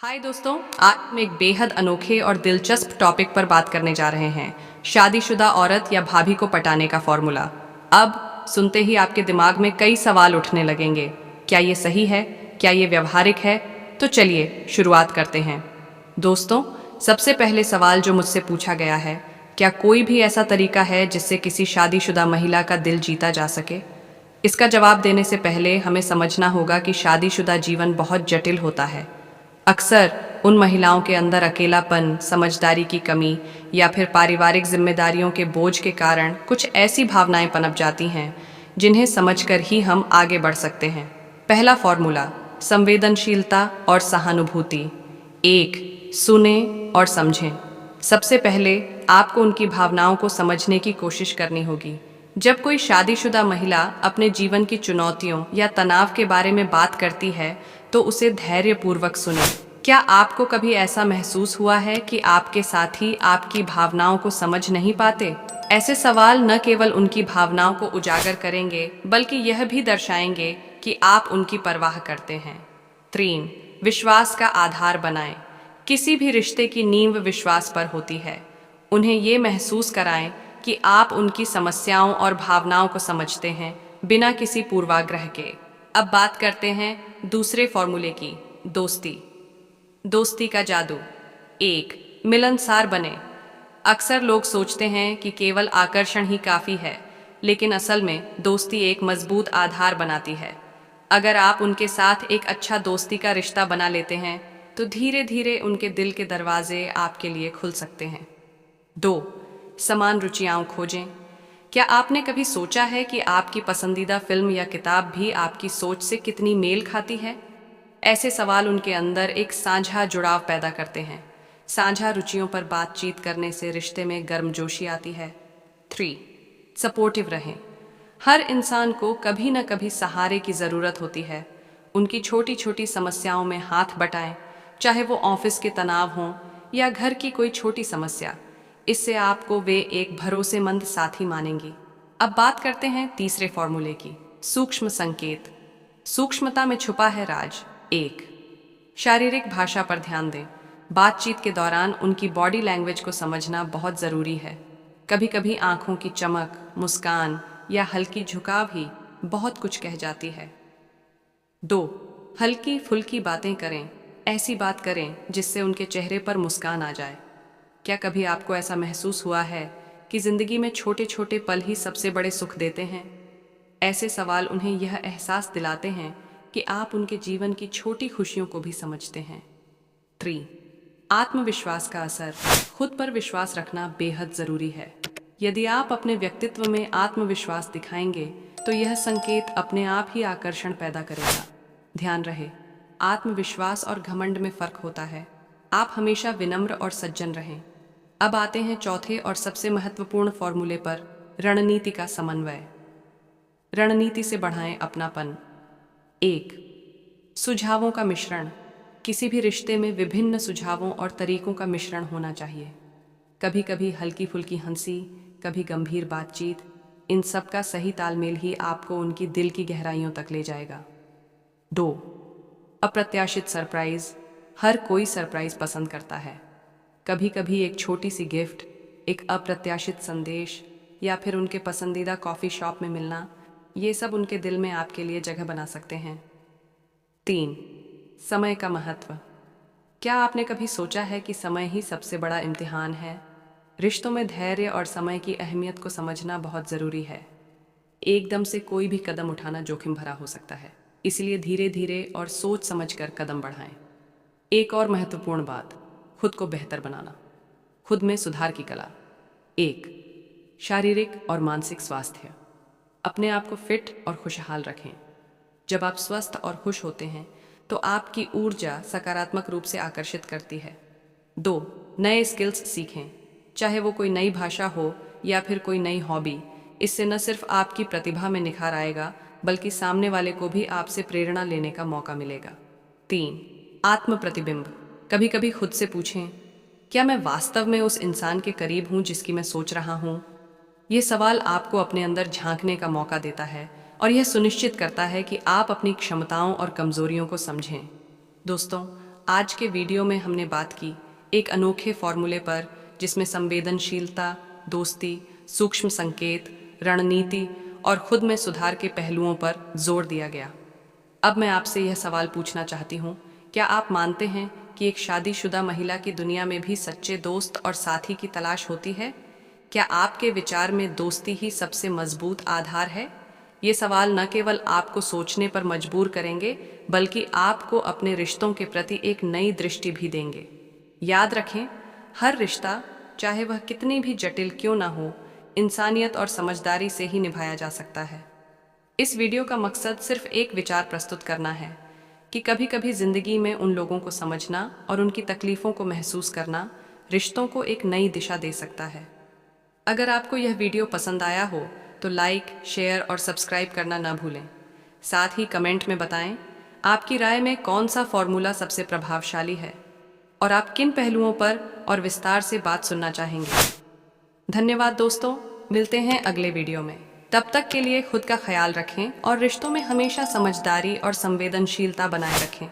हाय दोस्तों, आज हम एक बेहद अनोखे और दिलचस्प टॉपिक पर बात करने जा रहे हैं। शादीशुदा औरत या भाभी को पटाने का फॉर्मूला। अब सुनते ही आपके दिमाग में कई सवाल उठने लगेंगे। क्या ये सही है? क्या ये व्यवहारिक है? तो चलिए शुरुआत करते हैं। दोस्तों, सबसे पहले सवाल जो मुझसे पूछा गया है, क्या कोई भी ऐसा तरीका है जिससे किसी शादीशुदा महिला का दिल जीता जा सके? इसका जवाब देने से पहले हमें समझना होगा कि शादीशुदा जीवन बहुत जटिल होता है। अक्सर उन महिलाओं के अंदर अकेलापन, समझदारी की कमी या फिर पारिवारिक जिम्मेदारियों के बोझ के कारण कुछ ऐसी भावनाएं पनप जाती हैं जिन्हें समझकर ही हम आगे बढ़ सकते हैं। पहला फॉर्मूला, संवेदनशीलता और सहानुभूति। एक, सुने और समझें। सबसे पहले आपको उनकी भावनाओं को समझने की कोशिश करनी होगी। जब कोई शादीशुदा महिला अपने जीवन की चुनौतियों या तनाव के बारे में बात करती है, तो उसे धैर्यपूर्वक सुने। क्या आपको कभी ऐसा महसूस हुआ है कि आपके साथी आपकी भावनाओं को समझ नहीं पाते? ऐसे सवाल न केवल उनकी भावनाओं को उजागर करेंगे, बल्कि यह भी दर्शाएंगे कि आप उनकी परवाह करते हैं। 3, विश्वास का आधार बनाएं। किसी भी रिश्ते की नींव विश्वास पर होती है। उन्हें ये महसूस कराएं कि आप उनकी समस्याओं और भावनाओं को समझते हैं, बिना किसी पूर्वाग्रह के। अब बात करते हैं दूसरे फॉर्मूले की, दोस्ती। दोस्ती का जादू। एक, मिलनसार बने। अक्सर लोग सोचते हैं कि केवल आकर्षण ही काफ़ी है, लेकिन असल में दोस्ती एक मजबूत आधार बनाती है। अगर आप उनके साथ एक अच्छा दोस्ती का रिश्ता बना लेते हैं, तो धीरे धीरे उनके दिल के दरवाजे आपके लिए खुल सकते हैं। 2, समान रुचियाँ खोजें। क्या आपने कभी सोचा है कि आपकी पसंदीदा फिल्म या किताब भी आपकी सोच से कितनी मेल खाती है? ऐसे सवाल उनके अंदर एक साझा जुड़ाव पैदा करते हैं। साझा रुचियों पर बातचीत करने से रिश्ते में गर्मजोशी आती है। 3, सपोर्टिव रहें। हर इंसान को कभी न कभी सहारे की ज़रूरत होती है। उनकी छोटी छोटी समस्याओं में हाथ बटाएं, चाहे वो ऑफिस के तनाव हों या घर की कोई छोटी समस्या। इससे आपको वे एक भरोसेमंद साथी मानेंगी। अब बात करते हैं तीसरे फॉर्मूले की, सूक्ष्म संकेत। सूक्ष्मता में छुपा है राज। 1, शारीरिक भाषा पर ध्यान दें। बातचीत के दौरान उनकी बॉडी लैंग्वेज को समझना बहुत ज़रूरी है। कभी कभी आंखों की चमक, मुस्कान या हल्की झुकाव ही बहुत कुछ कह जाती है। 2, हल्की फुल्की बातें करें। ऐसी बात करें जिससे उनके चेहरे पर मुस्कान आ जाए। क्या कभी आपको ऐसा महसूस हुआ है कि ज़िंदगी में छोटे छोटे पल ही सबसे बड़े सुख देते हैं? ऐसे सवाल उन्हें यह एहसास दिलाते हैं कि आप उनके जीवन की छोटी खुशियों को भी समझते हैं। 3, आत्मविश्वास का असर। खुद पर विश्वास रखना बेहद ज़रूरी है। यदि आप अपने व्यक्तित्व में आत्मविश्वास दिखाएंगे, तो यह संकेत अपने आप ही आकर्षण पैदा करेगा। ध्यान रहे, आत्मविश्वास और घमंड में फ़र्क होता है। आप हमेशा विनम्र और सज्जन रहें। अब आते हैं चौथे और सबसे महत्वपूर्ण फॉर्मूले पर, रणनीति का समन्वय। रणनीति से बढ़ाएं अपनापन। 1, सुझावों का मिश्रण। किसी भी रिश्ते में विभिन्न सुझावों और तरीकों का मिश्रण होना चाहिए। कभी कभी हल्की फुल्की हंसी, कभी गंभीर बातचीत। इन सब का सही तालमेल ही आपको उनकी दिल की गहराइयों तक ले जाएगा। 2, अप्रत्याशित सरप्राइज। हर कोई सरप्राइज पसंद करता है। कभी कभी एक छोटी सी गिफ्ट, एक अप्रत्याशित संदेश या फिर उनके पसंदीदा कॉफ़ी शॉप में मिलना, ये सब उनके दिल में आपके लिए जगह बना सकते हैं। 3, समय का महत्व। क्या आपने कभी सोचा है कि समय ही सबसे बड़ा इम्तिहान है? रिश्तों में धैर्य और समय की अहमियत को समझना बहुत ज़रूरी है। एकदम से कोई भी कदम उठाना जोखिम भरा हो सकता है, इसलिए धीरे धीरे और सोच समझकर कदम बढ़ाएं। एक और महत्वपूर्ण बात, खुद को बेहतर बनाना। खुद में सुधार की कला। 1, शारीरिक और मानसिक स्वास्थ्य। अपने आप को फिट और खुशहाल रखें। जब आप स्वस्थ और खुश होते हैं, तो आपकी ऊर्जा सकारात्मक रूप से आकर्षित करती है। 2, नए स्किल्स सीखें, चाहे वो कोई नई भाषा हो या फिर कोई नई हॉबी। इससे न सिर्फ आपकी प्रतिभा में निखार आएगा, बल्कि सामने वाले को भी आपसे प्रेरणा लेने का मौका मिलेगा। 3, आत्म प्रतिबिंब। कभी कभी खुद से पूछें, क्या मैं वास्तव में उस इंसान के करीब हूँ जिसकी मैं सोच रहा हूँ? ये सवाल आपको अपने अंदर झांकने का मौका देता है और यह सुनिश्चित करता है कि आप अपनी क्षमताओं और कमजोरियों को समझें। दोस्तों, आज के वीडियो में हमने बात की एक अनोखे फॉर्मूले पर जिसमें संवेदनशीलता, दोस्ती, सूक्ष्म संकेत, रणनीति और खुद में सुधार के पहलुओं पर जोर दिया गया। अब मैं आपसे यह सवाल पूछना चाहती हूँ, क्या आप मानते हैं कि एक शादीशुदा महिला की दुनिया में भी सच्चे दोस्त और साथी की तलाश होती है? क्या आपके विचार में दोस्ती ही सबसे मजबूत आधार है? ये सवाल न केवल आपको सोचने पर मजबूर करेंगे, बल्कि आपको अपने रिश्तों के प्रति एक नई दृष्टि भी देंगे। याद रखें, हर रिश्ता, चाहे वह कितनी भी जटिल क्यों ना हो, इंसानियत और समझदारी से ही निभाया जा सकता है। इस वीडियो का मकसद सिर्फ एक विचार प्रस्तुत करना है कि कभी कभी जिंदगी में उन लोगों को समझना और उनकी तकलीफों को महसूस करना रिश्तों को एक नई दिशा दे सकता है। अगर आपको यह वीडियो पसंद आया हो तो लाइक, शेयर और सब्सक्राइब करना न भूलें। साथ ही कमेंट में बताएं आपकी राय में कौन सा फॉर्मूला सबसे प्रभावशाली है और आप किन पहलुओं पर और विस्तार से बात सुनना चाहेंगे। धन्यवाद दोस्तों, मिलते हैं अगले वीडियो में। तब तक के लिए खुद का ख्याल रखें और रिश्तों में हमेशा समझदारी और संवेदनशीलता बनाए रखें।